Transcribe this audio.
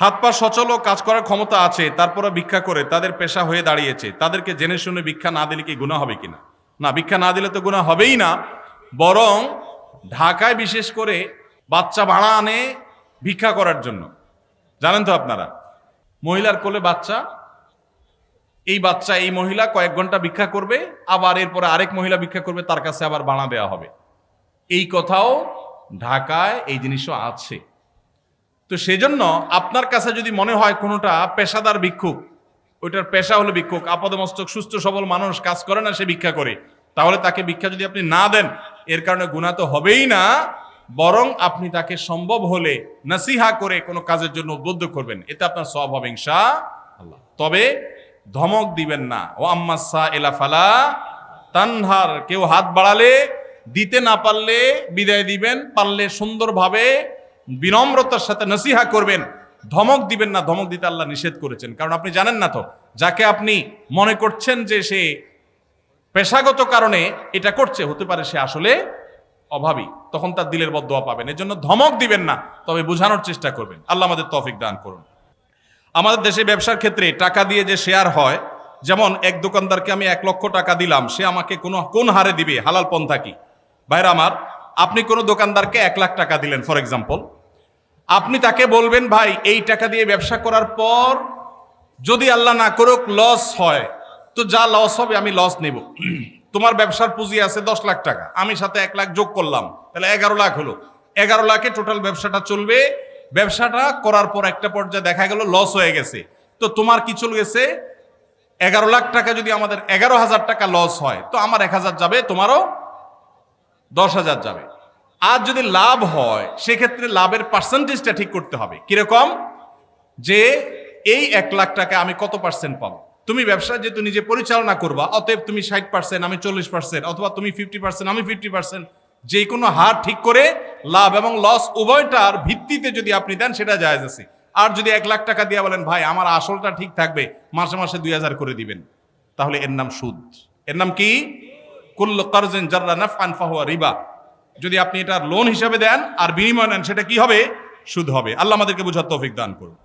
হাত পা সচল ও কাজ করার ক্ষমতা আছে, তারপরে ভিক্ষা করে তাদের পেশা হয়ে দাঁড়িয়েছে, তাদেরকে জেনে শুনে ভিক্ষা না দিলে কি গুনাহ হবে কিনা? না, ভিক্ষা না দিলে তো গুনাহ হবেই না। বরং ঢাকায় বিশেষ করে বাচ্চা ভাড়া আনে ভিক্ষা করার জন্য। জানেন তো আপনারা, মহিলার কোলে বাচ্চা, এই মহিলা কয়েক ঘন্টা ভিক্ষা করবে, আবার এরপরে আরেক মহিলা ভিক্ষা করবে, তার কাছে আবার ভাড়া দেওয়া হবে। এই কথাও ঢাকায় এই জিনিসও আছে। তো সেজন্য আপনার কাছে যদি মনে হয় কোনোটা পেশাদার ভিক্ষুক, ওইটার পেশা হলো ভিক্ষুক, আপাদমস্তক সুস্থ সবল মানুষ, কাজ করে না, সে ভিক্ষা করে, তাহলে তাকে ভিক্ষা যদি আপনি না দেন, এর কারণে গুনাহ তো হবেই না, বরং আপনি তাকে সম্ভব হলে নসিহা করে কোনো কাজের জন্য উদ্বুদ্ধ করবেন, এতে আপনার সওয়াব হবে ইনশাআল্লাহ। তবে ধমক দিবেন না। ও আম্মাসা এলা ফালা তানহার, কেউ হাত বাড়ালে দিতে না পারলে বিদায় দিবেন, পারলে সুন্দরভাবে বিনম্রতার সাথে নসিহা করবেন, ধমক দিবেন না। ধমক দিতে আল্লাহ নিষেধ করেছেন, কারণ আপনি জানেন না তো যাকে আপনি মনে করছেন যে সে পেশাগত কারণে এটা করছে, হতে পারে সে আসলে অভাবী, তখন তার দিলের বদদোয়া পাবেন। এজন্য ধমক দিবেন না, তবে বোঝানোর চেষ্টা করবেন। আল্লাহ আমাদের তৌফিক দান করুন। আমাদের দেশে ব্যবসার ক্ষেত্রে টাকা দিয়ে যে শেয়ার হয়, যেমন এক দোকানদারকে আমি 1 লক্ষ টাকা দিলাম, সে আমাকে কোন হারে দিবে, হালাল পন্থা কি? ভাইরা আমার, আপনি কোনো দোকানদারকে 1 লাখ টাকা দিলেন ফর এক্সাম্পল, আপনি তাকে বলবেন, ভাই এই টাকা দিয়ে ব্যবসা করার পর যদি আল্লাহ না করুক লস হয়, তো যা লস হবে আমি লস নেব। তোমার ব্যবসার পুঁজি আছে 10 লাখ টাকা, আমি সাথে 1 লাখ যোগ করলাম, তাহলে 11 লাখ হলো। 11 লাখে টোটাল ব্যবসাটা চলবে। ব্যবসাটা করার পর একটা পর্যায়ে দেখা গেল লস হয়ে গেছে, তো তোমার কি চলে গেছে? 11 লাখ টাকা যদি আমাদের 11,000 টাকা লস হয়, তো আমার 1,000 যাবে, তোমারও 10,000 যাবে। আর যদি লাভ হয়, সেক্ষেত্রে লাভের পার্সেন্টেজটা ঠিক করতে হবে। কিরকম? যে এই 1 লাখ টাকা আমি কত পার্সেন্ট পাবো? তুমি ব্যবসা যেহেতু নিজে পরিচালনা করবা, অতএব তুমি 60%, আমি 40%, অথবা তুমি 50%, আমি 50%, যে কোনো হার ঠিক করে লাভ এবং লস উভয়টার ভিত্তিতে যদি আপনি দেন, সেটা জায়েজ আছে। আর যদি 1 লাখ টাকা দিয়ে বলেন, ভাই আমার আসলটা ঠিক থাকবে, মাসে মাসে 2000 করে দিবেন, তাহলে এর নাম সুদ। এর নাম কি? কুল্লু কারজিন জাররা নাফআন ফাহুয়া রিবা। যদি আপনি এটা লোন হিসাবে দেন আর বিনিময় নেন, সেটা কি হবে? সুদ হবে। আল্লাহ আমাদেরকে বুঝার তৌফিক দান করুন।